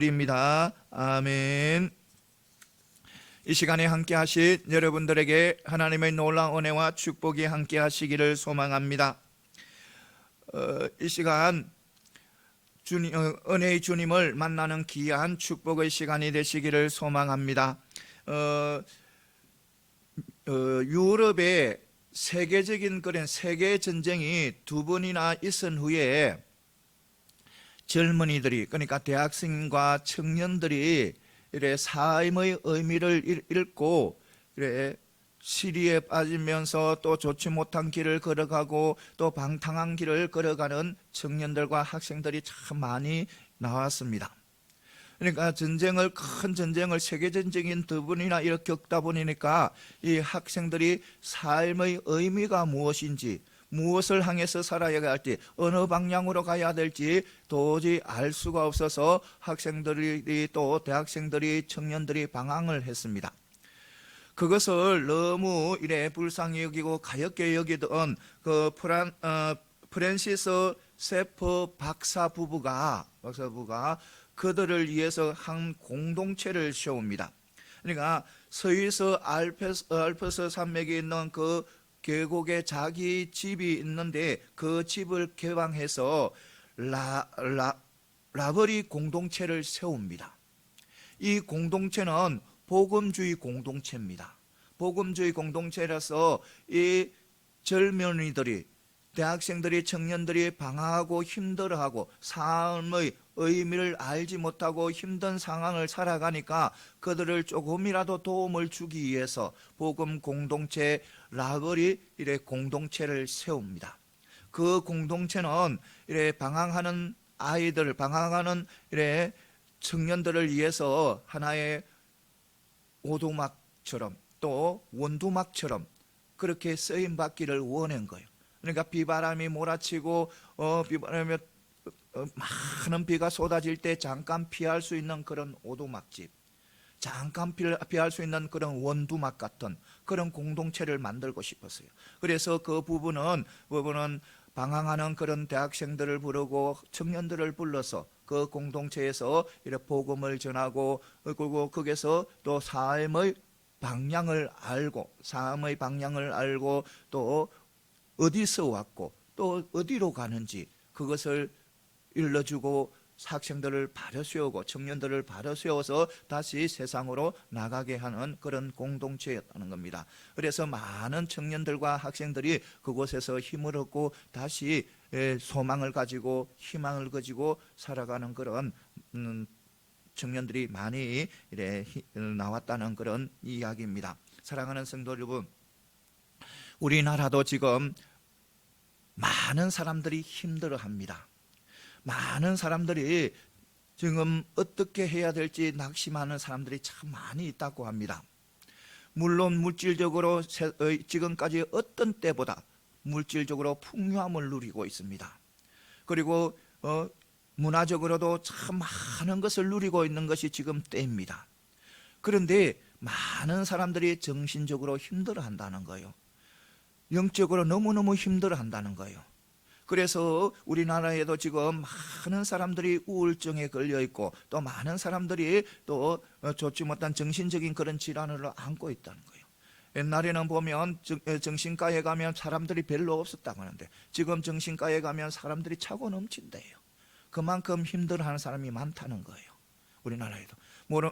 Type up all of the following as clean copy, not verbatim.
드립니다. 아멘. 이 시간에 함께 하신 여러분들에게 하나님의 놀라운 은혜와 축복이 함께 하시기를 소망합니다. 이 시간 은혜의 주님을 만나는 귀한 축복의 시간이 되시기를 소망합니다. 유럽의 세계적인 그런 세계 전쟁이 두 번이나 있은 후에 젊은이들이, 그러니까 대학생과 청년들이 이래 삶의 의미를 잃고 이래 시리에 빠지면서 또 좋지 못한 길을 걸어가고 또 방탕한 길을 걸어가는 청년들과 학생들이 참 많이 나왔습니다. 그러니까 큰 전쟁을 세계전쟁인 두 번이나 이렇게 겪다 보니까 이 학생들이 삶의 의미가 무엇인지, 무엇을 향해서 살아야 할지, 어느 방향으로 가야 될지 도저히 알 수가 없어서 학생들이 또 대학생들이 청년들이 방황을 했습니다. 그것을 너무 이래 불쌍히 여기고 가엾게 여기던 그 프랜시스 세퍼 박사 부부가 그들을 위해서 한 공동체를 세웁니다. 그러니까 서위서 알프스 산맥에 있는 그 계곡에 자기 집이 있는데 그 집을 개방해서 라버리 공동체를 세웁니다. 이 공동체는 복음주의 공동체입니다. 복음주의 공동체라서 이 젊은이들이, 대학생들이, 청년들이 방황하고 힘들어하고 삶의 의미를 알지 못하고 힘든 상황을 살아가니까 그들을 조금이라도 도움을 주기 위해서 복음 공동체 라버리 이래 공동체를 세웁니다. 그 공동체는 이래 방황하는 아이들, 방황하는 이래 청년들을 위해서 하나의 오두막처럼 또 원두막처럼 그렇게 쓰임 받기를 원한 거예요. 그러니까 비바람이 몰아치고 비바람이 많은 비가 쏟아질 때 잠깐 피할 수 있는 그런 오두막집, 잠깐 피할 수 있는 그런 원두막 같은 그런 공동체를 만들고 싶었어요. 그래서 그 부부는 방황하는 그런 대학생들을 부르고 청년들을 불러서 그 공동체에서 이렇게 복음을 전하고, 그리고 거기서 또 삶의 방향을 알고 또 어디서 왔고 또 어디로 가는지 그것을 일러주고 학생들을 바로 세우고 청년들을 바로 세워서 다시 세상으로 나가게 하는 그런 공동체였다는 겁니다. 그래서 많은 청년들과 학생들이 그곳에서 힘을 얻고 다시 소망을 가지고 희망을 가지고 살아가는 그런 청년들이 많이 나왔다는 그런 이야기입니다. 사랑하는 성도 여러분, 우리나라도 지금 많은 사람들이 힘들어합니다. 많은 사람들이 지금 어떻게 해야 될지 낙심하는 사람들이 참 많이 있다고 합니다. 물론 물질적으로 지금까지 어떤 때보다 물질적으로 풍요함을 누리고 있습니다. 그리고 문화적으로도 참 많은 것을 누리고 있는 것이 지금 때입니다. 그런데 많은 사람들이 정신적으로 힘들어한다는 거예요. 영적으로 너무너무 힘들어한다는 거예요. 그래서 우리나라에도 지금 많은 사람들이 우울증에 걸려 있고 또 많은 사람들이 또 좋지 못한 정신적인 그런 질환을 안고 있다는 거예요. 옛날에는 보면 정신과에 가면 사람들이 별로 없었다고 하는데 지금 정신과에 가면 사람들이 차고 넘친대요. 그만큼 힘들어하는 사람이 많다는 거예요. 우리나라에도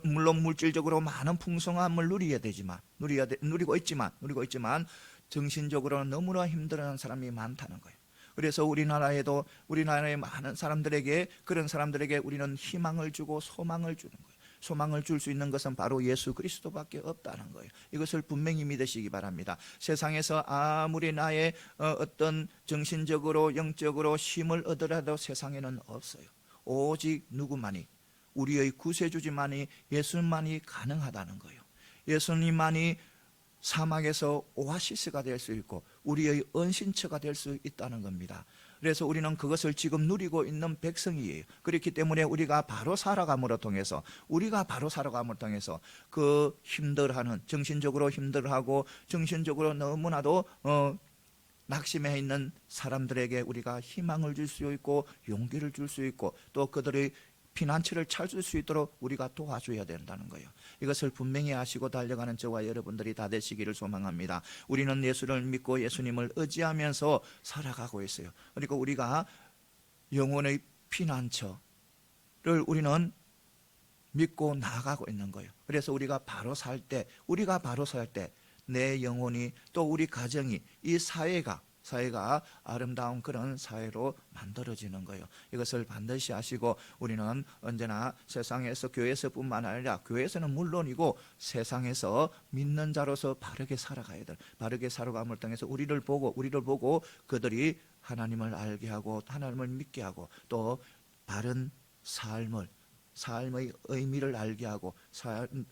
물론 물질적으로 많은 풍성함을 누리고 있지만 정신적으로는 너무나 힘들어하는 사람이 많다는 거예요. 그래서 우리나라의 많은 사람들에게, 그런 사람들에게 우리는 희망을 주고 소망을 주는 거예요. 소망을 줄 수 있는 것은 바로 예수 그리스도밖에 없다는 거예요. 이것을 분명히 믿으시기 바랍니다. 세상에서 아무리 나의 어떤 정신적으로 영적으로 힘을 얻으라도 세상에는 없어요. 오직 누구만이, 우리의 구세주지만이, 예수님만이 가능하다는 거예요. 예수님만이 사막에서 오아시스가 될 수 있고 우리의 은신처가 될 수 있다는 겁니다. 그래서 우리는 그것을 지금 누리고 있는 백성이에요. 그렇기 때문에 우리가 바로 살아감으로 통해서 그 힘들어하는, 정신적으로 힘들어하고 정신적으로 너무나도 낙심해 있는 사람들에게 우리가 희망을 줄 수 있고 용기를 줄 수 있고 또 그들의 피난처를 찾을 수 있도록 우리가 도와줘야 된다는 거예요. 이것을 분명히 아시고 달려가는 저와 여러분들이 다 되시기를 소망합니다. 우리는 예수를 믿고 예수님을 의지하면서 살아가고 있어요. 그리고 우리가 영혼의 피난처를 우리는 믿고 나아가고 있는 거예요. 그래서 우리가 바로 살 때 내 영혼이 또 우리 가정이 이 사회가 아름다운 그런 사회로 만들어지는 거예요. 이것을 반드시 아시고 우리는 언제나 세상에서 교회에서뿐만 아니라 교회에서는 물론이고 세상에서 믿는 자로서 바르게 살아가야 돼. 바르게 살아감을 통해서 우리를 보고 그들이 하나님을 알게 하고 하나님을 믿게 하고 또 바른 삶의 의미를 알게 하고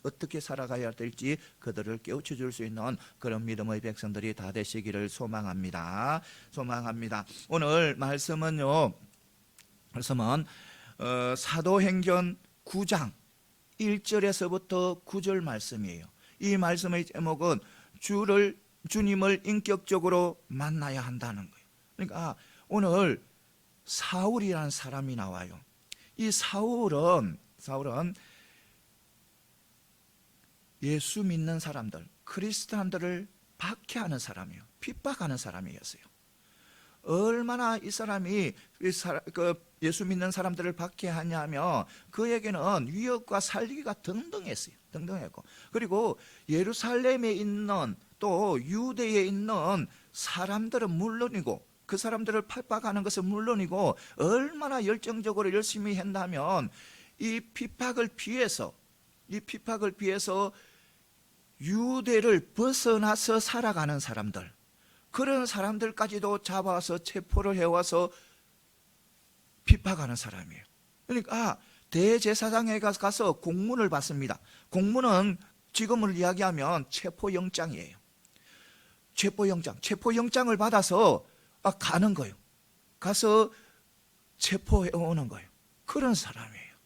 어떻게 살아가야 될지 그들을 깨우쳐 줄 수 있는 그런 믿음의 백성들이 다 되시기를 소망합니다. 오늘 말씀은 사도행전 9장 1절에서부터 9절 말씀이에요. 이 말씀의 제목은 주님을 인격적으로 만나야 한다는 거예요. 그러니까 오늘 사울이라는 사람이 나와요. 이 사울은 예수 믿는 사람들, 크리스찬들을 박해하는 사람이에요. 핍박하는 사람이었어요. 얼마나 이 사람이 예수 믿는 사람들을 박해하냐면 그에게는 위협과 살기가 등등했고 그리고 예루살렘에 있는 또 유대에 있는 사람들은 물론이고 그 사람들을 핍박하는 것은 물론이고 얼마나 열정적으로 열심히 했다면 이 핍박을 피해서 유대를 벗어나서 살아가는 사람들, 그런 사람들까지도 잡아서 체포를 해와서 핍박하는 사람이에요. 그러니까 대제사장에 가서 공문을 받습니다. 공문은 지금을 이야기하면 체포영장이에요. 체포영장을 받아서 가는 거예요. 가서 체포해 오는 거예요. 그런 사람이에요.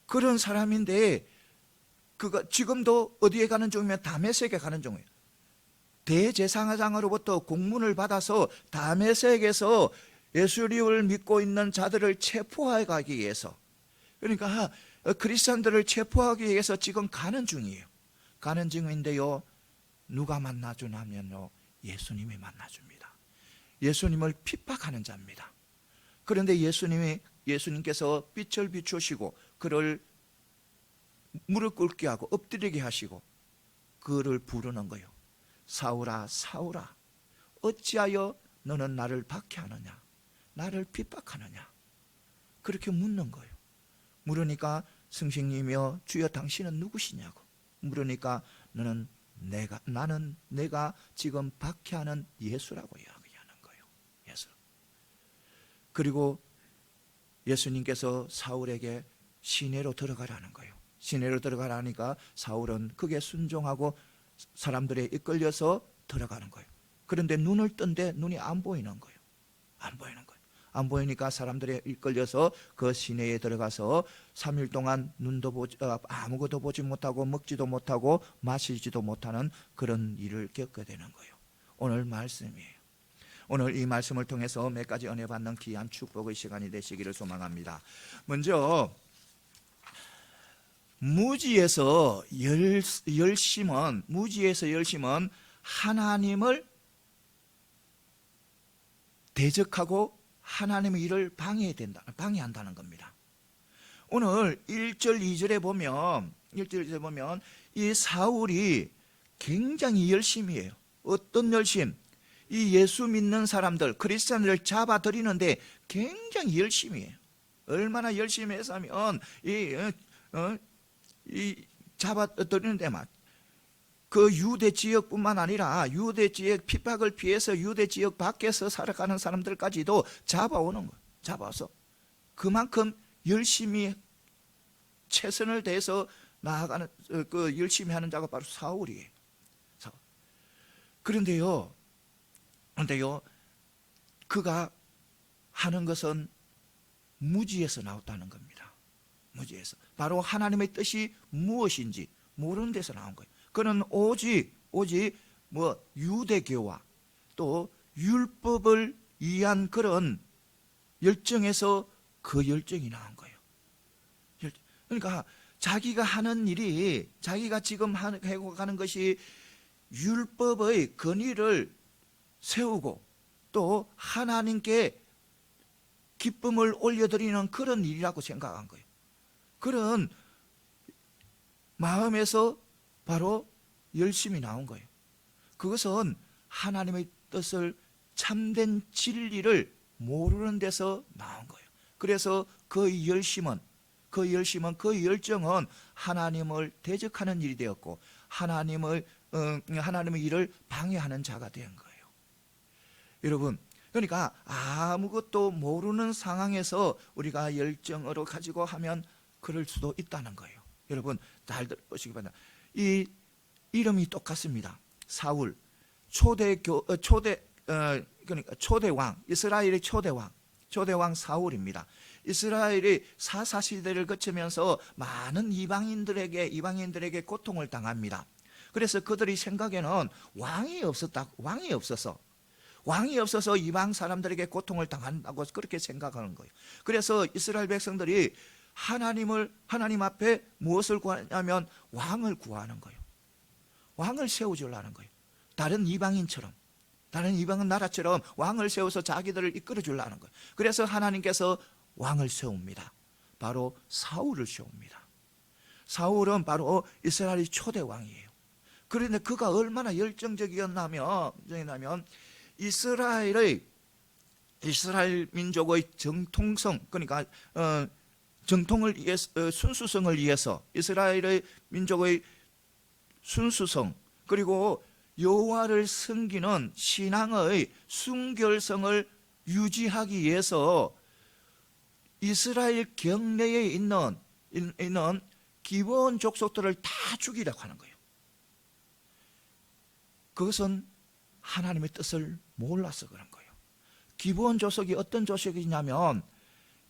그런 사람인데 그가 지금도 어디에 가는 중이면 다메섹에 가는 중이에요. 대제사장으로부터 공문을 받아서 다메섹에서 예수님을 믿고 있는 자들을 체포해 가기 위해서, 그러니까 크리스천들을 체포하기 위해서 지금 가는 중이에요. 가는 중인데요, 누가 만나주냐면요, 예수님이 만나줍니다. 예수님을 핍박하는 자입니다. 그런데 예수님께서 빛을 비추시고 그를 무릎 꿇게 하고 엎드리게 하시고 그를 부르는 거예요. 사울아, 사울아, 어찌하여 너는 나를 박해하느냐, 나를 핍박하느냐, 그렇게 묻는 거예요. 물으니까 승식이며 주여 당신은 누구시냐고 물으니까 나는 내가 지금 박해하는 예수라고 이야기하는 거예요. 예수. 그리고 예수님께서 사울에게 시내로 들어가라는 거예요. 시내로 들어가라니까 사울은 크게 순종하고 사람들에 이끌려서 들어가는 거예요. 그런데 눈을 뜬데 눈이 안 보이는 거예요. 안 보이니까 사람들에 이끌려서 그 시내에 들어가서 3일 동안 아무것도 보지 못하고 먹지도 못하고 마시지도 못하는 그런 일을 겪게 되는 거예요. 오늘 말씀이에요. 오늘 이 말씀을 통해서 몇 가지 은혜 받는 귀한 축복의 시간이 되시기를 소망합니다. 먼저 무지에서 열심은 하나님을 대적하고 하나님의 일을 방해한다는 겁니다. 오늘 1절 2절에 보면 이 사울이 굉장히 열심이에요. 어떤 열심? 이 예수 믿는 사람들, 크리스천을 잡아들이는데 굉장히 열심이에요. 얼마나 열심히 했으면 이 잡아들이는 데만 그 유대 지역뿐만 아니라 유대 지역 핍박을 피해서 유대 지역 밖에서 살아가는 사람들까지도 잡아오는 거예요. 잡아서 그만큼 열심히 최선을 다해서 나아가는 그 열심히 하는 자가 바로 사울이에요. 그런데요, 그가 하는 것은 무지에서 나왔다는 겁니다. 무지에서. 바로 하나님의 뜻이 무엇인지 모르는 데서 나온 거예요. 그는 오직 유대교와 또 율법을 위한 그런 열정에서 그 열정이 나온 거예요. 그러니까 자기가 하는 일이, 자기가 지금 해가는 것이 율법의 권위를 세우고 또 하나님께 기쁨을 올려드리는 그런 일이라고 생각한 거예요. 그런 마음에서 바로 열심히 나온 거예요. 그것은 하나님의 뜻을, 참된 진리를 모르는 데서 나온 거예요. 그래서 그 열정은 하나님을 대적하는 일이 되었고 하나님의 일을 방해하는 자가 된 거예요. 여러분, 그러니까 아무것도 모르는 상황에서 우리가 열정으로 가지고 하면 그럴 수도 있다는 거예요. 여러분 잘 들으시기 바랍니다. 이 이름이 똑같습니다. 사울, 그러니까 초대왕, 이스라엘의 초대왕 사울입니다. 이스라엘이 사사 시대를 거치면서 많은 이방인들에게 고통을 당합니다. 그래서 그들이 생각에는 왕이 없어서 이방 사람들에게 고통을 당한다고 그렇게 생각하는 거예요. 그래서 이스라엘 백성들이 하나님 앞에 무엇을 구하냐면 왕을 구하는 거예요. 왕을 세워주려는 거예요. 다른 이방인 나라처럼 왕을 세워서 자기들을 이끌어 주려는 거예요. 그래서 하나님께서 왕을 세웁니다. 바로 사울을 세웁니다. 사울은 바로 이스라엘의 초대왕이에요. 그런데 그가 얼마나 열정적이었냐면 이스라엘 민족의 정통성, 그러니까 정통을 위해서, 순수성을 위해서, 이스라엘의 민족의 순수성, 그리고 여호와를 섬기는 신앙의 순결성을 유지하기 위해서 이스라엘 경내에 있는 기본 족속들을 다 죽이려고 하는 거예요. 그것은 하나님의 뜻을 몰라서 그런 거예요. 기본 족속이 어떤 족속이냐면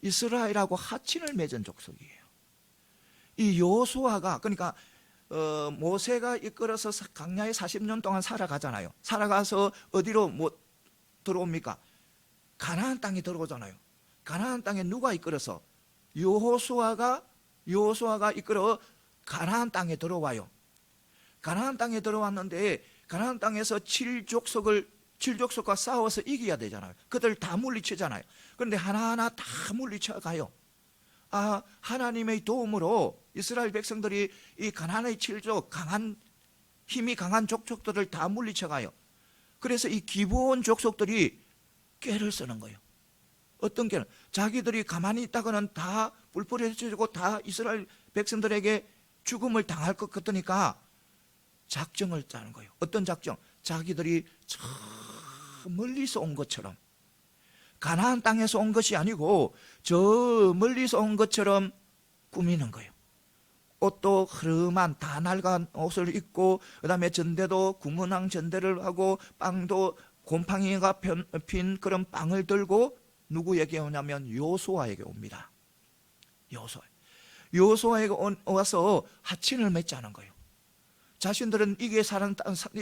이스라엘하고 하친을 맺은 족속이에요. 이 여호수아가, 그러니까 모세가 이끌어서 광야에 40년 동안 살아가잖아요. 살아가서 어디로 들어옵니까? 가나안 땅에 들어오잖아요. 가나안 땅에 누가 이끌어서? 여호수아가 이끌어 가나안 땅에 들어와요. 가나안 땅에 들어왔는데 가나안 땅에서 7족속과 싸워서 이겨야 되잖아요. 그들 다 물리치잖아요. 그런데 하나하나 다 물리쳐가요. 하나님의 도움으로 이스라엘 백성들이 이 가나안의 7족, 힘이 강한 족속들을 다 물리쳐가요. 그래서 이 기브온 족속들이 꾀를 쓰는 거예요. 어떤 꾀는? 자기들이 가만히 있다가는 다 불포해지고 다 이스라엘 백성들에게 죽음을 당할 것 같으니까 작정을 짜는 거예요. 어떤 작정? 자기들이 저 멀리서 온 것처럼, 가나안 땅에서 온 것이 아니고 저 멀리서 온 것처럼 꾸미는 거예요. 옷도 흐름한 다 낡은 옷을 입고, 그 다음에 전대도 구문왕 전대를 하고, 빵도 곰팡이가 핀 그런 빵을 들고 누구에게 오냐면 여호수아에게 옵니다. 여호수아에게 와서 하친을 맺자는 거예요. 자신들은 이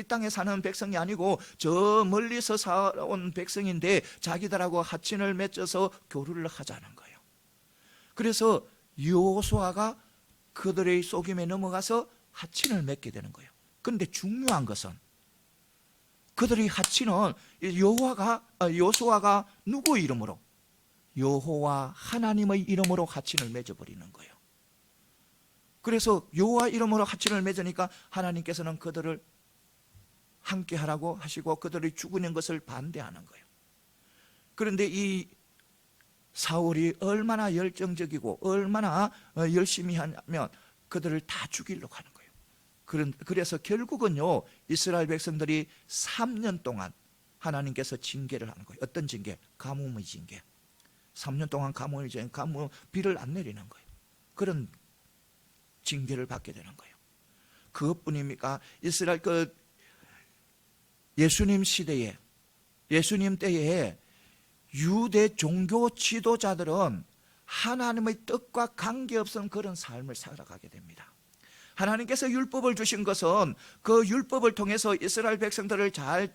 땅에 사는 백성이 아니고 저 멀리서 살아온 백성인데 자기들하고 하친을 맺어서 교류를 하자는 거예요. 그래서 여호수아가 그들의 속임에 넘어가서 하친을 맺게 되는 거예요. 그런데 중요한 것은 그들의 하친은 여호수아가 누구 이름으로? 여호와 하나님의 이름으로 하친을 맺어버리는 거예요. 그래서 여호와 이름으로 하친을 맺으니까 하나님께서는 그들을 함께 하라고 하시고 그들이 죽이는 것을 반대하는 거예요. 그런데 이 사울이 얼마나 열정적이고 얼마나 열심히 하냐면 그들을 다 죽이려고 하는 거예요. 그래서 결국은요, 이스라엘 백성들이 3년 동안 하나님께서 징계를 하는 거예요. 어떤 징계? 가뭄의 징계. 3년 동안 가뭄의 징계, 비를 안 내리는 거예요. 그런 징계를 받게 되는 거예요. 그것뿐입니까? 이스라엘 예수님 시대에, 예수님 때에 유대 종교 지도자들은 하나님의 뜻과 관계없는 그런 삶을 살아가게 됩니다. 하나님께서 율법을 주신 것은 그 율법을 통해서 이스라엘 백성들을 잘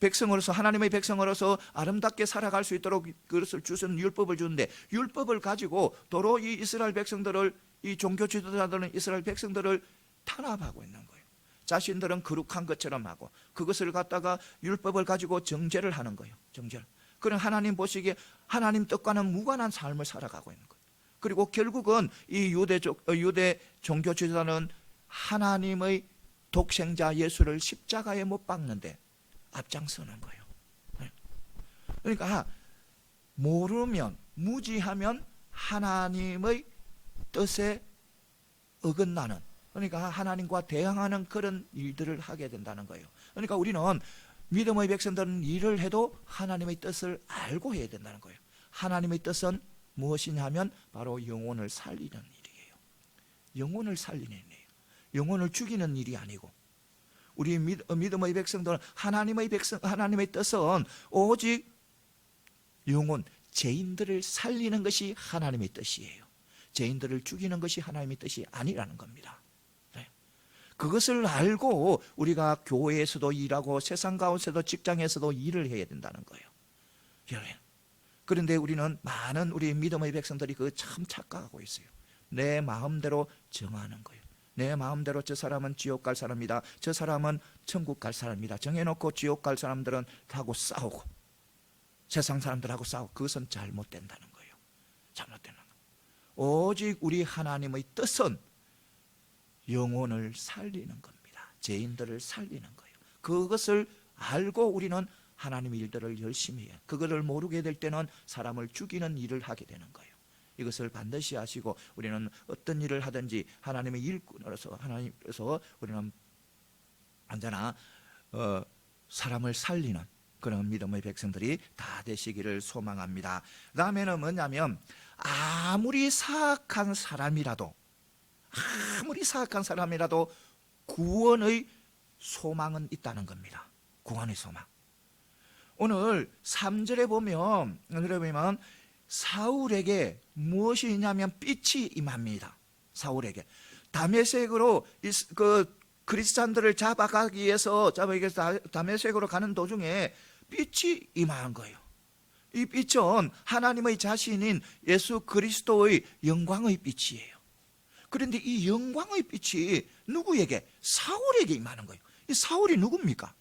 백성으로서, 하나님의 백성으로서 아름답게 살아갈 수 있도록 그것을 주신 율법을 주는데, 율법을 가지고 도로 이 이스라엘 백성들을, 이 종교 지도자들은 이스라엘 백성들을 탄압하고 있는 거예요. 자신들은 거룩한 것처럼 하고 그것을 갖다가 율법을 가지고 정죄를 하는 거예요. 정죄를. 그런 하나님 보시기에 하나님 뜻과는 무관한 삶을 살아가고 있는 거예요. 그리고 결국은 이 유대 종교 지도자는 하나님의 독생자 예수를 십자가에 못 박는데 앞장서는 거예요. 그러니까 모르면, 무지하면 하나님의 뜻에 어긋나는, 그러니까 하나님과 대항하는 그런 일들을 하게 된다는 거예요. 그러니까 우리는, 믿음의 백성들은 일을 해도 하나님의 뜻을 알고 해야 된다는 거예요. 하나님의 뜻은 무엇이냐 하면 바로 영혼을 살리는 일이에요. 영혼을 살리는 일이에요. 영혼을 죽이는 일이 아니고, 우리 믿음의 백성들은 하나님의 뜻은 오직 영혼, 죄인들을 살리는 것이 하나님의 뜻이에요. 죄인들을 죽이는 것이 하나님의 뜻이 아니라는 겁니다. 그것을 알고 우리가 교회에서도 일하고 세상 가운데서도 직장에서도 일을 해야 된다는 거예요. 그런데 우리는, 많은 우리 믿음의 백성들이 그거 참 착각하고 있어요. 내 마음대로 정하는 거예요. 내 마음대로 저 사람은 지옥 갈 사람이다, 저 사람은 천국 갈 사람이다 정해놓고 지옥 갈 사람들은 하고 싸우고 세상 사람들하고 싸우고, 그것은 잘못된다는 거예요. 잘못되는 거예요. 오직 우리 하나님의 뜻은 영혼을 살리는 겁니다. 죄인들을 살리는 거예요. 그것을 알고 우리는 하나님의 일들을 열심히 해요. 그것을 모르게 될 때는 사람을 죽이는 일을 하게 되는 거예요. 이것을 반드시 아시고 우리는 어떤 일을 하든지 하나님의 일꾼으로서, 하나님께서 우리는 언제나 사람을 살리는 그런 믿음의 백성들이 다 되시기를 소망합니다. 그 다음에는 뭐냐면, 아무리 사악한 사람이라도 구원의 소망은 있다는 겁니다. 구원의 소망. 오늘 3절에 보면 사울에게 무엇이 있냐면 빛이 임합니다. 사울에게 다메섹으로 그 그리스도인들을 잡아가기 위해서 다메섹으로 가는 도중에 빛이 임한 거예요. 이 빛은 하나님의 자신인 예수 그리스도의 영광의 빛이에요. 그런데 이 영광의 빛이 누구에게? 사울에게 임하는 거예요. 이 사울이 누굽니까?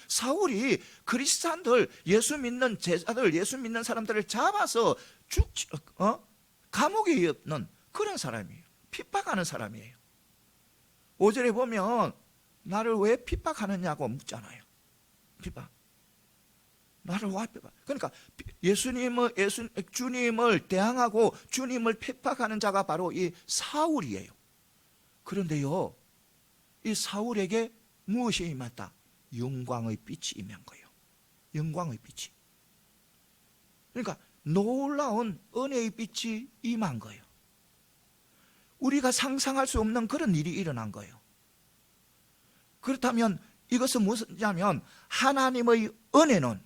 사울이 그리스도인들, 예수 믿는 제자들, 예수 믿는 사람들을 잡아서 감옥에 넣는 그런 사람이에요. 핍박하는 사람이에요. 5절에 보면 나를 왜 핍박하느냐고 묻잖아요. 핍박. 나를 왜 핍박? 그러니까 주님을 대항하고 주님을 핍박하는 자가 바로 이 사울이에요. 그런데요, 이 사울에게 무엇이 임했다? 영광의 빛이 임한 거예요. 영광의 빛이. 그러니까 놀라운 은혜의 빛이 임한 거예요. 우리가 상상할 수 없는 그런 일이 일어난 거예요. 그렇다면 이것은 무엇이냐면, 하나님의 은혜는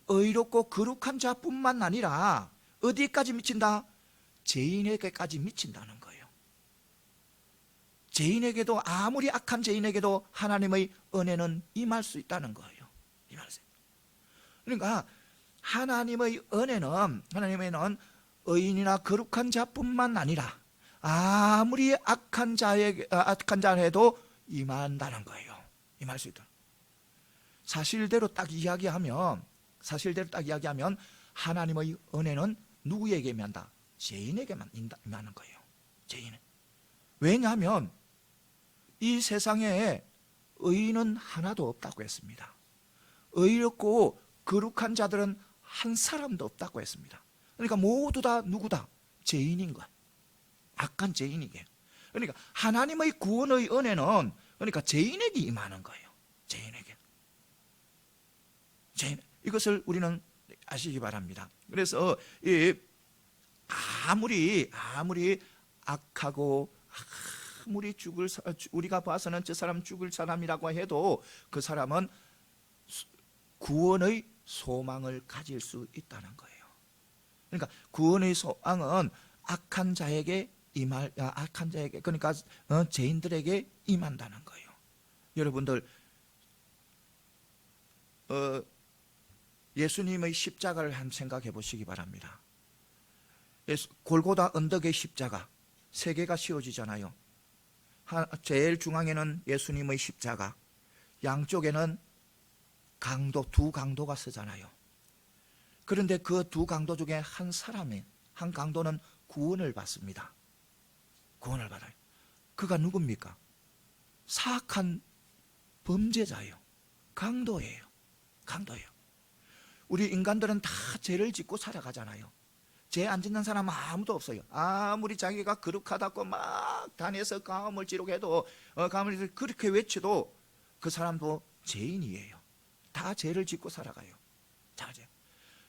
의롭고 거룩한 자뿐만 아니라 어디까지 미친다? 죄인에게까지 미친다는 거예요. 죄인에게도, 아무리 악한 죄인에게도 하나님의 은혜는 임할 수 있다는 거예요. 그러니까 하나님의 은혜는 의인이나 거룩한 자뿐만 아니라 아무리 악한 자에도 임한다는 거예요. 임할 수 있다. 사실대로 딱 이야기하면 하나님의 은혜는 누구에게 임한다? 죄인에게만 임하는 거예요. 죄인은. 왜냐하면 이 세상에 의인은 하나도 없다고 했습니다. 의롭고 거룩한 자들은 한 사람도 없다고 했습니다. 그러니까 모두 다 누구다? 죄인인 거야. 악한 죄인이게. 그러니까 하나님의 구원의 은혜는 그러니까 죄인에게 임하는 거예요. 죄인에게. 이것을 우리는 아시기 바랍니다. 그래서 아무리 악하고 우리가 봐서는 저 사람 죽을 사람이라고 해도 그 사람은 구원의 소망을 가질 수 있다는 거예요. 그러니까 구원의 소망은 악한 자에게 그러니까 죄인들에게 임한다는 거예요. 여러분들, 예수님의 십자가를 한번 생각해 보시기 바랍니다. 골고다 언덕의 십자가 세 개가 씌워지잖아요. 제일 중앙에는 예수님의 십자가, 양쪽에는 두 강도가 서잖아요. 그런데 그 두 강도 중에 한 강도는 구원을 받습니다. 구원을 받아요. 그가 누굽니까? 사악한 범죄자예요. 강도예요. 우리 인간들은 다 죄를 짓고 살아가잖아요. 죄 안 짓는 사람은 아무도 없어요. 아무리 자기가 거룩하다고 막 다녀서 가음을 지르게도 가음을 그렇게 외쳐도 그 사람도 죄인이에요. 다 죄를 짓고 살아가요.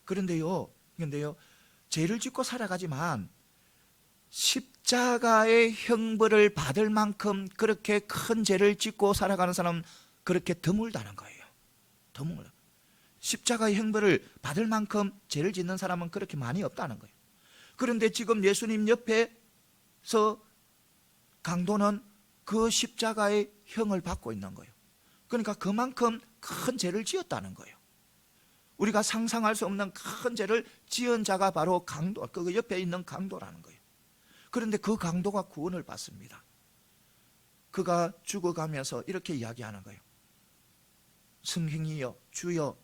그런데요, 죄를 짓고 살아가지만 십자가의 형벌을 받을 만큼 그렇게 큰 죄를 짓고 살아가는 사람은 그렇게 드물다는 거예요. 드물어요. 십자가의 형벌을 받을 만큼 죄를 짓는 사람은 그렇게 많이 없다는 거예요. 그런데 지금 예수님 옆에서 강도는 그 십자가의 형을 받고 있는 거예요. 그러니까 그만큼 큰 죄를 지었다는 거예요. 우리가 상상할 수 없는 큰 죄를 지은 자가 바로 강도, 그 옆에 있는 강도라는 거예요. 그런데 그 강도가 구원을 받습니다. 그가 죽어가면서 이렇게 이야기하는 거예요. 성행이여, 주여,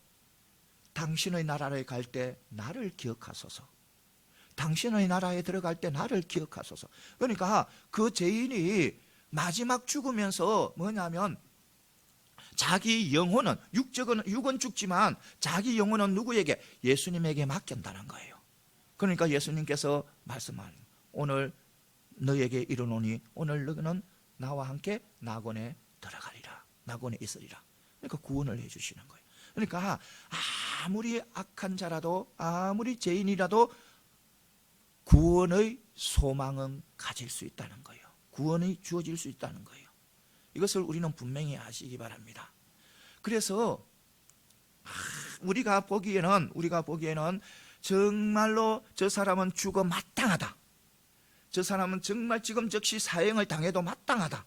당신의 나라에 갈 때 나를 기억하소서. 당신의 나라에 들어갈 때 나를 기억하소서. 그러니까 그 죄인이 마지막 죽으면서 뭐냐면 자기 영혼은, 육은 죽지만 자기 영혼은 누구에게? 예수님에게 맡긴다는 거예요. 그러니까 예수님께서 말씀하는, 오늘 너에게 이르노니 오늘 너는 나와 함께 낙원에 들어가리라, 낙원에 있으리라. 그러니까 구원을 해주시는 거예요. 그러니까 아무리 악한 자라도, 아무리 죄인이라도 구원의 소망은 가질 수 있다는 거예요. 구원이 주어질 수 있다는 거예요. 이것을 우리는 분명히 아시기 바랍니다. 그래서 우리가 보기에는 정말로 저 사람은 죽어 마땅하다, 저 사람은 정말 지금 즉시 사형을 당해도 마땅하다.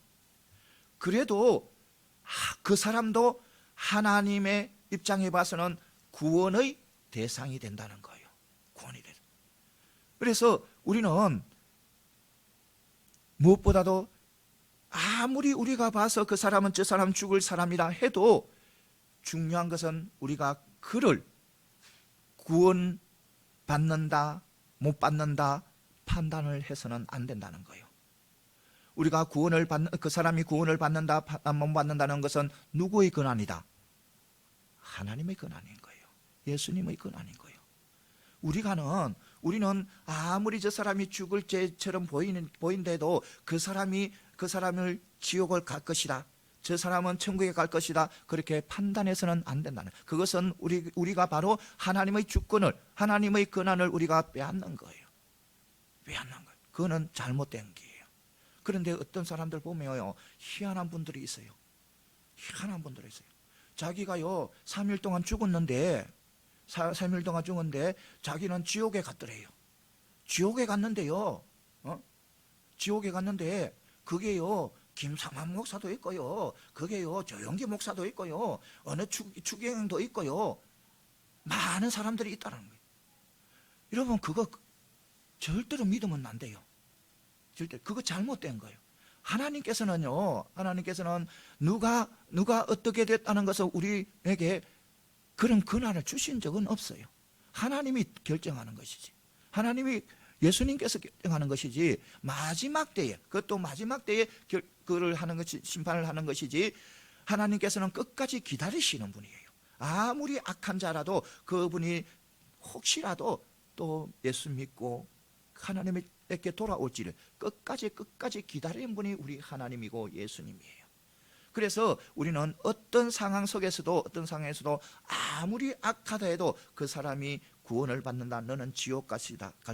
그래도 그 사람도 하나님의 입장에 봐서는 구원의 대상이 된다는 거예요. 구원이 된다. 그래서 우리는 무엇보다도 아무리 우리가 봐서 그 사람은 저 사람 죽을 사람이라 해도 중요한 것은 우리가 그를 구원받는다 못 받는다 판단을 해서는 안 된다는 거예요. 우리가 그 사람이 구원을 받는다 못 받는다는 것은 누구의 권한이다? 하나님의 권한인 거예요. 예수님의 권한인 거예요. 우리는 아무리 저 사람이 죽을 죄처럼 보인데도 그 사람을 지옥을 갈 것이다, 저 사람은 천국에 갈 것이다, 그렇게 판단해서는 안 된다는, 그것은 우리가 바로 하나님의 주권을, 하나님의 권한을 우리가 빼앗는 거예요. 그거는 잘못된 길이에요. 그런데 어떤 사람들 보면요, 희한한 분들이 있어요. 자기가요 3일 동안 죽었는데 자기는 지옥에 갔더래요. 지옥에 갔는데 그게요 김상환 목사도 있고요, 그게요 조영기 목사도 있고요, 어느 추경도 있고요, 많은 사람들이 있다는 거예요. 여러분, 그거 절대로 믿으면 안 돼요. 그거 잘못된 거예요. 하나님께서는 누가 어떻게 됐다는 것을 우리에게 그런 권한을 주신 적은 없어요. 하나님이 결정하는 것이지, 예수님께서 결정하는 것이지, 그것도 마지막 때에 그를 하는 것이, 심판을 하는 것이지, 하나님께서는 끝까지 기다리시는 분이에요. 아무리 악한 자라도 그분이 혹시라도 또 예수 믿고 하나님께 돌아올지를 끝까지 기다리는 분이 우리 하나님이고 예수님이에요. 그래서 우리는 어떤 상황 속에서도 아무리 악하다 해도 그 사람이 구원을 받는다, 너는 지옥 갈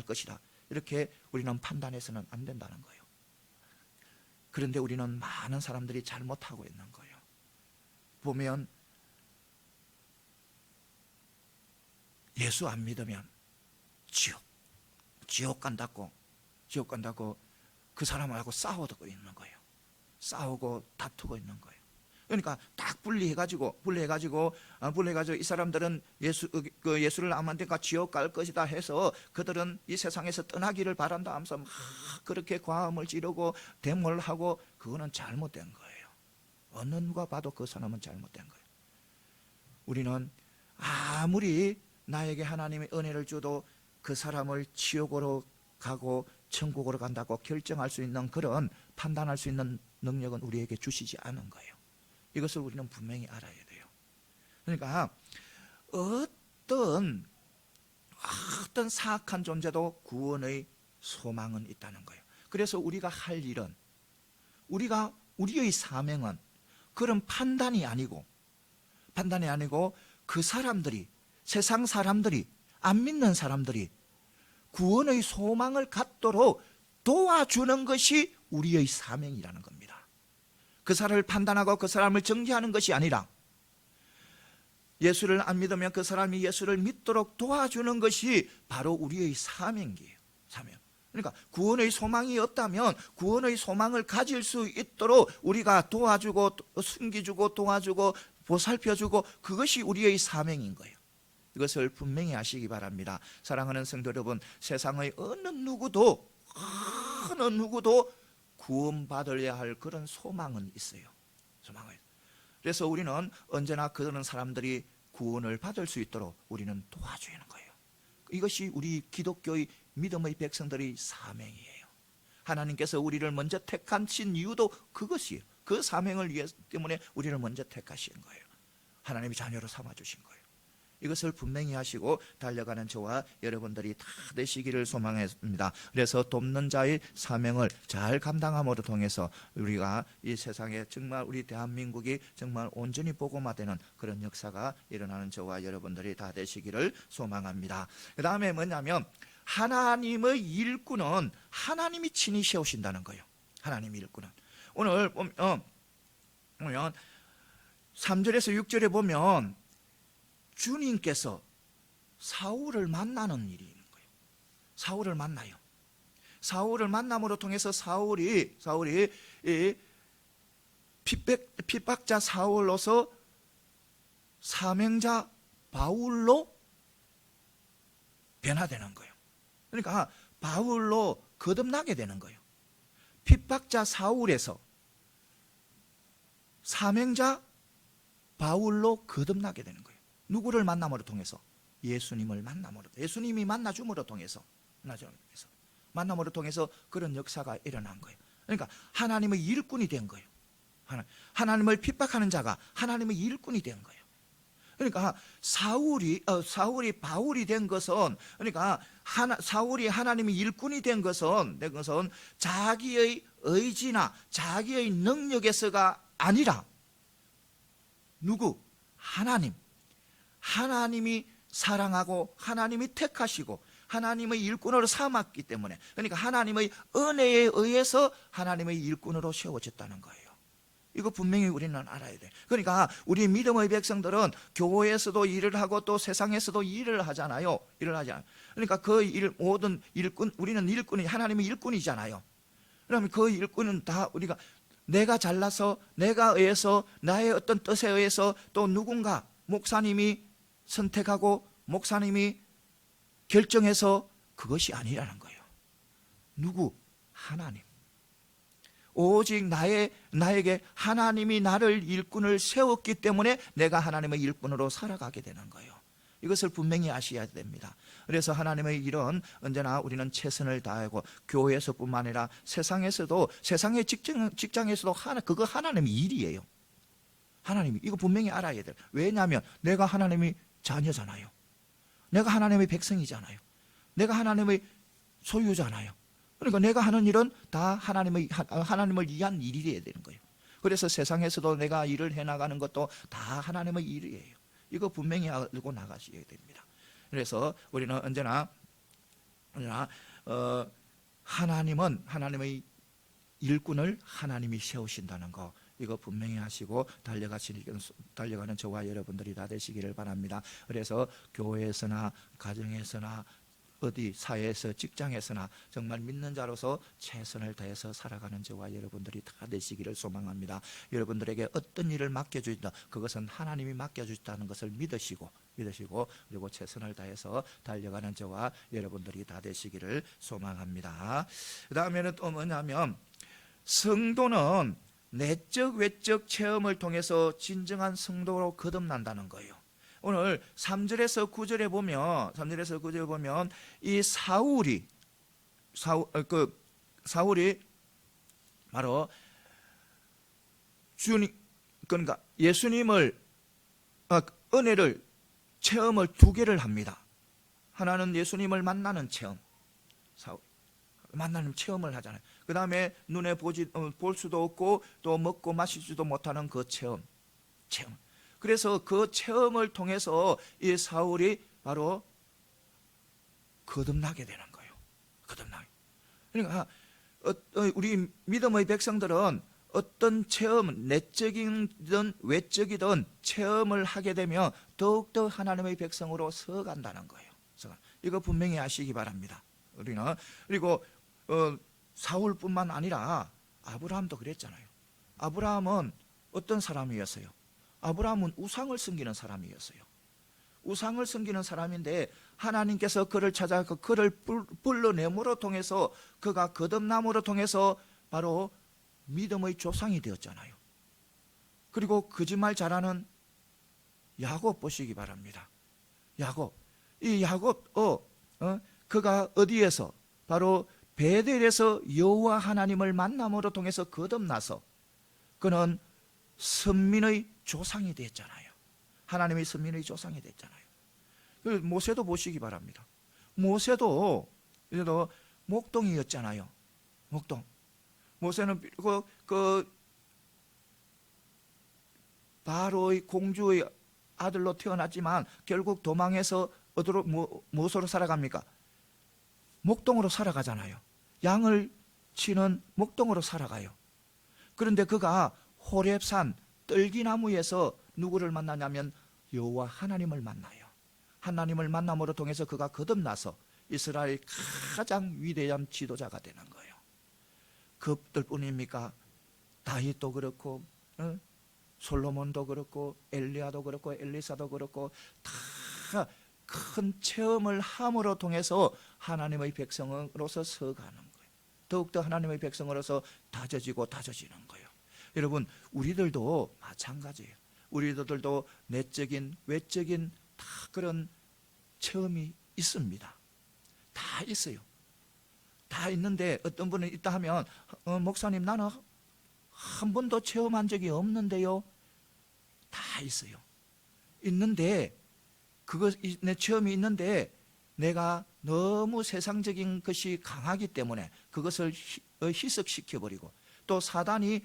것이다, 이렇게 우리는 판단해서는 안 된다는 거예요. 그런데 우리는 많은 사람들이 잘못하고 있는 거예요. 보면 예수 안 믿으면 지옥 간다고 그 사람하고 싸우고 있는 거예요. 싸우고 다투고 있는 거예요. 그러니까 딱 분리해가지고 이 사람들은 예수를 안 만드니까 지옥 갈 것이다 해서 그들은 이 세상에서 떠나기를 바란다 하면서 막 그렇게 과음을 지르고 데모를 하고, 그거는 잘못된 거예요. 어느 누가 봐도 그 사람은 잘못된 거예요. 우리는 아무리 나에게 하나님의 은혜를 줘도 그 사람을 지옥으로 가고 천국으로 간다고 결정할 수 있는, 그런 판단할 수 있는 능력은 우리에게 주시지 않은 거예요. 이것을 우리는 분명히 알아야 돼요. 그러니까 어떤 사악한 존재도 구원의 소망은 있다는 거예요. 그래서 우리가 할 일은, 우리의 사명은 그런 판단이 아니고 그 사람들이, 세상 사람들이, 안 믿는 사람들이 구원의 소망을 갖도록 도와주는 것이 우리의 사명이라는 겁니다. 그 사람을 판단하고 그 사람을 정죄하는 것이 아니라 예수를 안 믿으면 그 사람이 예수를 믿도록 도와주는 것이 바로 우리의 사명이에요. 사명. 그러니까 구원의 소망이 없다면 구원의 소망을 가질 수 있도록 우리가 도와주고 숨기주고 도와주고 보살펴주고, 그것이 우리의 사명인 거예요. 이것을 분명히 아시기 바랍니다. 사랑하는 성도 여러분, 세상의 어느 누구도 구원받아야 할 그런 소망은 있어요. 그래서 우리는 언제나 그런 사람들이 구원을 받을 수 있도록 우리는 도와주는 거예요. 이것이 우리 기독교의 믿음의 백성들의 사명이에요. 하나님께서 우리를 먼저 택하신 이유도 그것이에요. 그 사명을 위해 때문에 우리를 먼저 택하신 거예요. 하나님이 자녀로 삼아주신 거예요. 이것을 분명히 하시고 달려가는 저와 여러분들이 다 되시기를 소망했습니다. 그래서 돕는 자의 사명을 잘 감당함으로 통해서 우리가 이 세상에 정말 우리 대한민국이 정말 온전히 복음화되는 그런 역사가 일어나는 저와 여러분들이 다 되시기를 소망합니다. 그 다음에 뭐냐면, 하나님의 일꾼은 하나님이 친히 세우신다는 거예요. 하나님의 일꾼은. 오늘 보면 3절에서 6절에 보면 주님께서 사울을 만나는 일이 있는 거예요. 사울을 만나요. 사울을 만남으로 통해서 사울이 핍박자 사울로서 사명자 바울로 변화되는 거예요. 그러니까 바울로 거듭나게 되는 거예요. 핍박자 사울에서 사명자 바울로 거듭나게 되는 거예요. 누구를 만남으로 통해서? 예수님을 만남으로, 예수님이 만나줌으로 통해서, 만남으로 통해서 그런 역사가 일어난 거예요. 그러니까 하나님의 일꾼이 된 거예요. 하나님을 핍박하는 자가 하나님의 일꾼이 된 거예요. 그러니까 사울이 바울이 된 것은, 그러니까 사울이 하나님의 일꾼이 된 것은 자기의 의지나 자기의 능력에서가 아니라 누구? 하나님이 사랑하고 하나님이 택하시고 하나님의 일꾼으로 삼았기 때문에, 그러니까 하나님의 은혜에 의해서 하나님의 일꾼으로 세워졌다는 거예요. 이거 분명히 우리는 알아야 돼. 그러니까 우리 믿음의 백성들은 교회에서도 일을 하고 또 세상에서도 일을 하잖아요. 그러니까 그 모든 일꾼, 우리는 일꾼이 하나님의 일꾼이잖아요. 그러면 그 일꾼은 다 우리가 내가 잘나서, 내가 의해서, 나의 어떤 뜻에 의해서, 또 누군가 목사님이 선택하고 목사님이 결정해서 그것이 아니라는 거예요. 누구? 하나님. 오직 나에게 하나님이 나를 일꾼을 세웠기 때문에 내가 하나님의 일꾼으로 살아가게 되는 거예요. 이것을 분명히 아셔야 됩니다. 그래서 하나님의 일은 언제나 우리는 최선을 다하고 교회에서뿐만 아니라 세상에서도, 세상의 직장에서도 그거 하나님의 일이에요. 하나님이 이거 분명히 알아야 돼요. 왜냐하면 내가 하나님의 자녀잖아요. 내가 하나님의 백성이잖아요. 내가 하나님의 소유잖아요. 그러니까 내가 하는 일은 다 하나님을 위한 일이 되는 거예요. 그래서 세상에서도 내가 일을 해나가는 것도 다 하나님의 일이에요. 이거 분명히 알고 나가셔야 됩니다. 그래서 우리는 언제나 하나님은 하나님의 일꾼을 하나님이 세우신다는 거, 이거 분명히 하시고 달려가는 저와 여러분들이 다 되시기를 바랍니다. 그래서 교회에서나 가정에서나 어디 사회에서 직장에서나 정말 믿는 자로서 최선을 다해서 살아가는 저와 여러분들이 다 되시기를 소망합니다. 여러분들에게 어떤 일을 맡겨주신다, 그것은 하나님이 맡겨주셨다는 것을 믿으시고 그리고 최선을 다해서 달려가는 저와 여러분들이 다 되시기를 소망합니다. 그 다음에는 또 뭐냐면, 성도는 내적 외적 체험을 통해서 진정한 성도로 거듭난다는 거예요. 오늘 3절에서 9절에 보면 이 사울이 바로 주님, 그러니까 예수님을 은혜를 체험을 두 개를 합니다. 하나는 예수님을 만나는 체험, 만나는 체험을 하잖아요. 그 다음에 눈에 볼 수도 없고 또 먹고 마시지도 못하는 그 체험. 그래서 그 체험을 통해서 이 사울이 바로 거듭나게 되는 거예요. 거듭나게. 그러니까 우리 믿음의 백성들은 어떤 체험, 내적이든 외적이든 체험을 하게 되면 더욱더 하나님의 백성으로 서간다는 거예요. 이거 분명히 아시기 바랍니다. 우리는. 그리고 사울뿐만 아니라 아브라함도 그랬잖아요. 아브라함은 어떤 사람이었어요? 아브라함은 우상을 섬기는 사람이었어요. 우상을 섬기는 사람인데 하나님께서 그를 찾아서 그를 불러내므로 통해서 그가 거듭남으로 통해서 바로 믿음의 조상이 되었잖아요. 그리고 거짓말 잘하는 야곱 보시기 바랍니다. 이 야곱 그가 어디에서 바로 베델에서 여호와 하나님을 만남으로 통해서 거듭나서 그는 선민의 조상이 됐잖아요. 하나님의 선민의 조상이 됐잖아요. 모세도 보시기 바랍니다. 모세도 목동이었잖아요. 목동. 모세는 그 바로의 공주의 아들로 태어났지만 결국 도망해서 어디로 무엇으로 살아갑니까? 목동으로 살아가잖아요. 양을 치는 목동으로 살아가요. 그런데 그가 호렙산 떨기나무에서 누구를 만나냐면 여호와 하나님을 만나요. 하나님을 만남으로 통해서 그가 거듭나서 이스라엘 가장 위대한 지도자가 되는 거예요. 그들뿐입니까? 다윗도 그렇고 솔로몬도 그렇고 엘리야도 그렇고 엘리사도 그렇고 다 큰 체험을 함으로 통해서 하나님의 백성으로서 서가는 거예요. 더욱더 하나님의 백성으로서 다져지는 거예요. 여러분, 우리들도 마찬가지예요. 우리들도 내적인 외적인 다 그런 체험이 있습니다. 다 있어요. 다 있는데 어떤 분은 있다 하면 목사님, 나는 한 번도 체험한 적이 없는데요. 다 있어요. 있는데 내 체험이 있는데 내가 너무 세상적인 것이 강하기 때문에 그것을 희석시켜버리고 또 사단이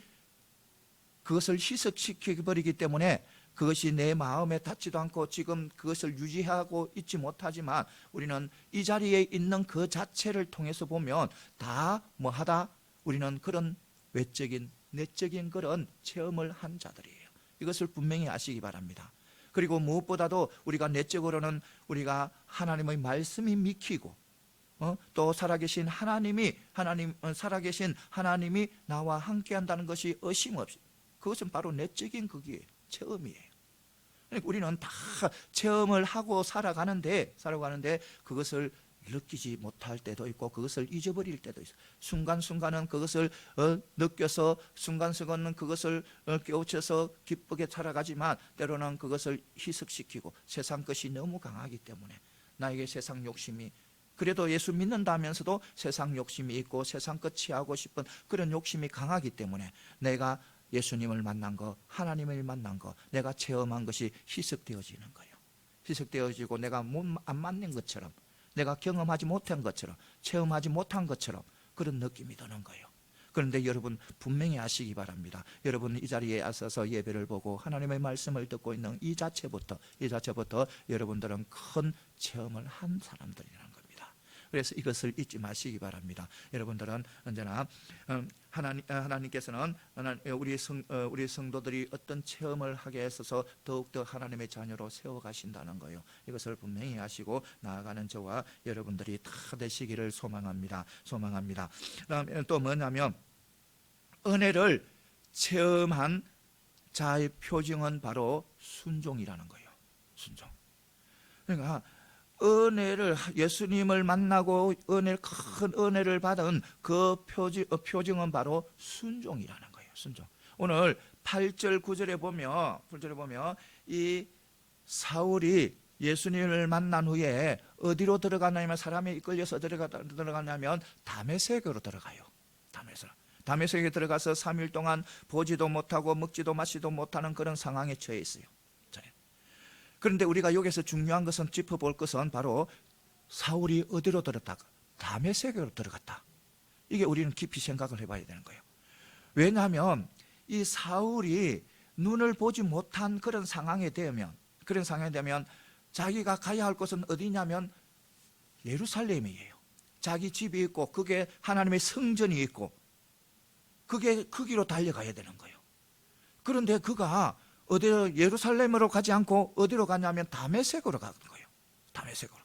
그것을 희석시켜버리기 때문에 그것이 내 마음에 닿지도 않고 지금 그것을 유지하고 있지 못하지만 우리는 이 자리에 있는 그 자체를 통해서 보면 다 뭐하다? 우리는 그런 외적인 내적인 그런 체험을 한 자들이에요. 이것을 분명히 아시기 바랍니다. 그리고 무엇보다도 우리가 내적으로는 우리가 하나님의 말씀이 믿기고 또 살아계신 살아계신 하나님이 나와 함께한다는 것이 의심없이 그것은 바로 내적인 그게 체험이에요. 그러니까 우리는 다 체험을 하고 살아가는데 그것을 느끼지 못할 때도 있고 그것을 잊어버릴 때도 있어요. 순간순간은 그것을 느껴서 순간순간은 그것을 깨우쳐서 기쁘게 살아가지만 때로는 그것을 희석시키고 세상 것이 너무 강하기 때문에 나에게 세상 욕심이 그래도 예수 믿는다면서도 세상 욕심이 있고 세상 것 취하고 싶은 그런 욕심이 강하기 때문에 내가 예수님을 만난 거, 하나님을 만난 거, 내가 체험한 것이 희석되어지는 거예요. 희석되어지고 내가 안 맞는 것처럼 내가 경험하지 못한 것처럼 체험하지 못한 것처럼 그런 느낌이 드는 거예요. 그런데 여러분 분명히 아시기 바랍니다. 여러분 이 자리에 앉아서 예배를 보고 하나님의 말씀을 듣고 있는 이 자체부터 여러분들은 큰 체험을 한 사람들이라는 겁니다. 그래서 이것을 잊지 마시기 바랍니다. 여러분들은 언제나 하나님께서는 우리 성도들이 어떤 체험을 하게 했어서 더욱더 하나님의 자녀로 세워가신다는 거예요. 이것을 분명히 하시고 나아가는 저와 여러분들이 다 되시기를 소망합니다. 그다음에 또 뭐냐면 은혜를 체험한 자의 표징은 바로 순종이라는 거예요. 순종. 그러니까 은혜를 예수님을 만나고 큰 은혜를 받은 그 표징은 바로 순종이라는 거예요. 순종. 오늘 8절 9절에 보면 이 사울이 예수님을 만난 후에 어디로 들어가냐면 사람이 이끌려서 들어가냐면 다메섹으로 들어가요. 다메섹에 들어가서 3일 동안 보지도 못하고 먹지도 마시도 못하는 그런 상황에 처해 있어요. 그런데 우리가 여기서 중요한 것은 짚어볼 것은 바로 사울이 어디로 들어갔다? 다메섹으로 들어갔다. 이게 우리는 깊이 생각을 해봐야 되는 거예요. 왜냐하면 이 사울이 눈을 보지 못한 그런 상황에 되면 자기가 가야 할 곳은 어디냐면 예루살렘이에요. 자기 집이 있고 그게 하나님의 성전이 있고 그게 거기로 달려가야 되는 거예요. 그런데 그가 어디로 예루살렘으로 가지 않고 어디로 가냐면 다메섹으로 가는 거예요. 다메섹으로.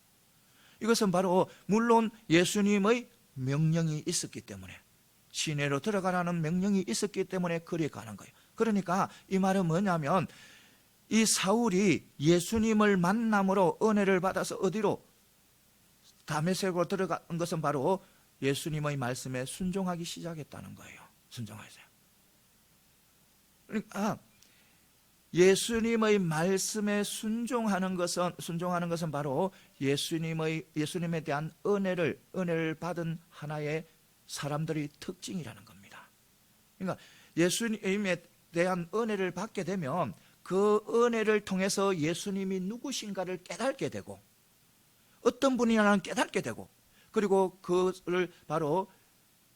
이것은 바로 물론 예수님의 명령이 있었기 때문에 시내로 들어가라는 명령이 있었기 때문에 그리 가는 거예요. 그러니까 이 말은 뭐냐면 이 사울이 예수님을 만남으로 은혜를 받아서 어디로 다메섹으로 들어간 것은 바로 예수님의 말씀에 순종하기 시작했다는 거예요. 순종하세요. 그러니까 예수님의 말씀에 순종하는 것은 바로 예수님에 대한 은혜를 받은 하나의 사람들의 특징이라는 겁니다. 그러니까 예수님에 대한 은혜를 받게 되면 그 은혜를 통해서 예수님이 누구신가를 깨닫게 되고 어떤 분이냐는 깨닫게 되고 그리고 그를 바로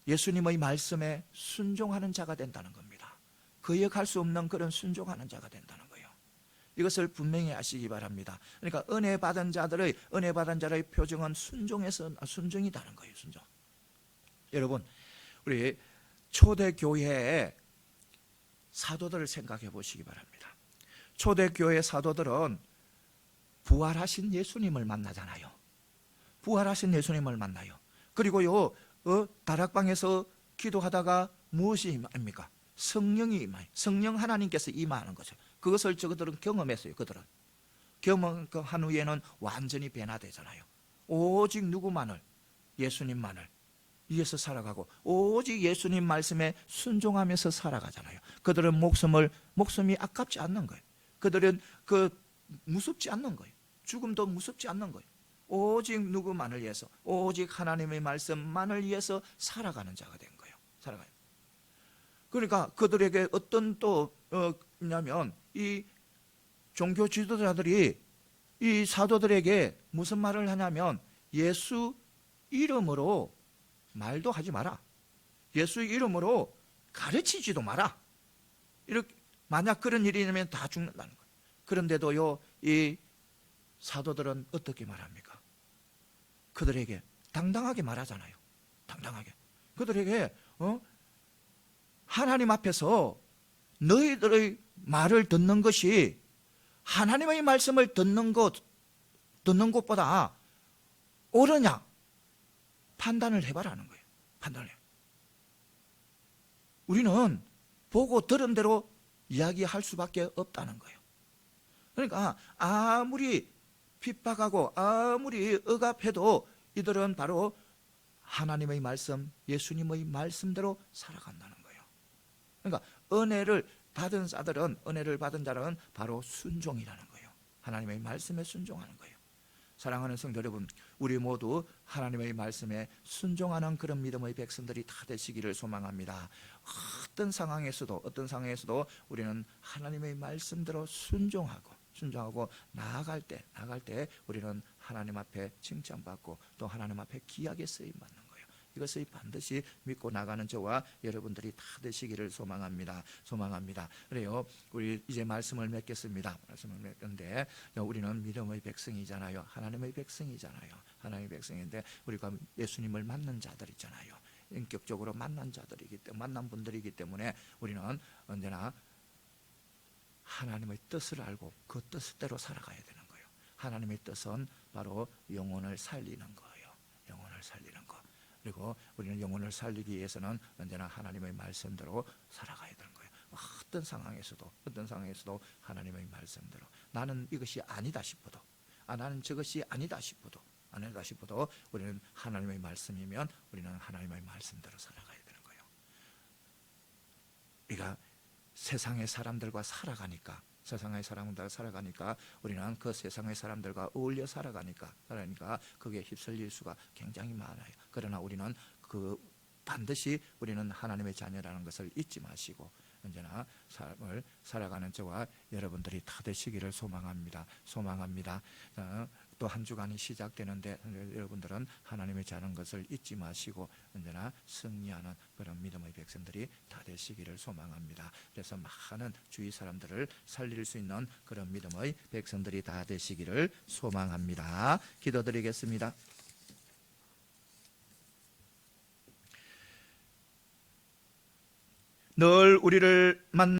예수님의 말씀에 순종하는 자가 된다는 겁니다. 거역할 수 없는 그런 순종하는 자가 된다는 거예요. 이것을 분명히 아시기 바랍니다. 그러니까 은혜 받은 자의 표정은 순종이다는 거예요. 순종. 여러분, 우리 초대교회의 사도들을 생각해 보시기 바랍니다. 초대교회 사도들은 부활하신 예수님을 만나잖아요. 부활하신 예수님을 만나요. 그리고요, 다락방에서 기도하다가 무엇이 임합니까? 성령이 임해요. 성령 하나님께서 임하는 거죠. 그것을 저들은 경험했어요. 그들은 경험한 후에는 완전히 변화되잖아요. 오직 누구만을? 예수님만을 위해서 살아가고 오직 예수님 말씀에 순종하면서 살아가잖아요. 그들은 목숨이 아깝지 않는 거예요. 그들은 무섭지 않는 거예요. 죽음도 무섭지 않는 거예요. 오직 누구만을 위해서, 오직 하나님의 말씀만을 위해서 살아가는 자가 된 거예요. 살아가요. 그러니까 그들에게 어떤 냐면 이 종교 지도자들이 이 사도들에게 무슨 말을 하냐면 예수 이름으로 말도 하지 마라. 예수 이름으로 가르치지도 마라. 이렇게 만약 그런 일이 있으면 다 죽는다는 거예요. 그런데도요, 이 사도들은 어떻게 말합니까? 그들에게 당당하게 말하잖아요. 당당하게. 그들에게 하나님 앞에서 너희들의 말을 듣는 것이 하나님의 말씀을 듣는 것보다 옳으냐? 판단을 해봐라는 거예요. 판단을 해. 우리는 보고 들은 대로 이야기할 수밖에 없다는 거예요. 그러니까 아무리 핍박하고 아무리 억압해도 이들은 바로 하나님의 말씀, 예수님의 말씀대로 살아간다는 거예요. 그러니까 은혜를 받은 자들은 바로 순종이라는 거예요. 하나님의 말씀에 순종하는 거예요. 사랑하는 성도 여러분, 우리 모두 하나님의 말씀에 순종하는 그런 믿음의 백성들이 다 되시기를 소망합니다. 어떤 상황에서도 우리는 하나님의 말씀대로 순종하고 나아갈 때 우리는 하나님 앞에 칭찬받고 또 하나님 앞에 귀하게 쓰임 받는 거예요. 이것을 반드시 믿고 나가는 저와 여러분들이 다 되시기를 소망합니다. 그래요. 우리 이제 말씀을 맺겠습니다. 말씀을 맺는데 우리는 믿음의 백성이잖아요. 하나님의 백성이잖아요. 하나님의 백성인데 우리가 예수님을 만난 자들이잖아요. 인격적으로 만난 자들이기 때문에, 만난 분들이기 때문에 우리는 언제나 하나님의 뜻을 알고 그 뜻대로 살아가야 되는 거예요. 하나님의 뜻은 바로 영혼을 살리는 거예요. 영혼을 살리는 거. 그리고 우리는 영혼을 살리기 위해서는 언제나 하나님의 말씀대로 살아가야 되는 거예요. 어떤 상황에서도 하나님의 말씀대로. 나는 이것이 아니다 싶어도, 나는 저것이 아니다 싶어도 우리는 하나님의 말씀이면 우리는 하나님의 말씀대로 살아가야 되는 거예요. 우리가 세상의 사람들과 살아가니까 우리는 그 세상의 사람들과 어울려 살아가니까 그게 휩쓸릴 수가 굉장히 많아요. 그러나 우리는 반드시 우리는 하나님의 자녀라는 것을 잊지 마시고 언제나 삶을 살아가는 저와 여러분들이 다 되시기를 소망합니다. 또 한 주간이 시작되는데 여러분들은 하나님의 자는 것을 잊지 마시고 언제나 승리하는 그런 믿음의 백성들이 다 되시기를 소망합니다. 그래서 많은 주위 사람들을 살릴 수 있는 그런 믿음의 백성들이 다 되시기를 소망합니다. 기도드리겠습니다. 늘 우리를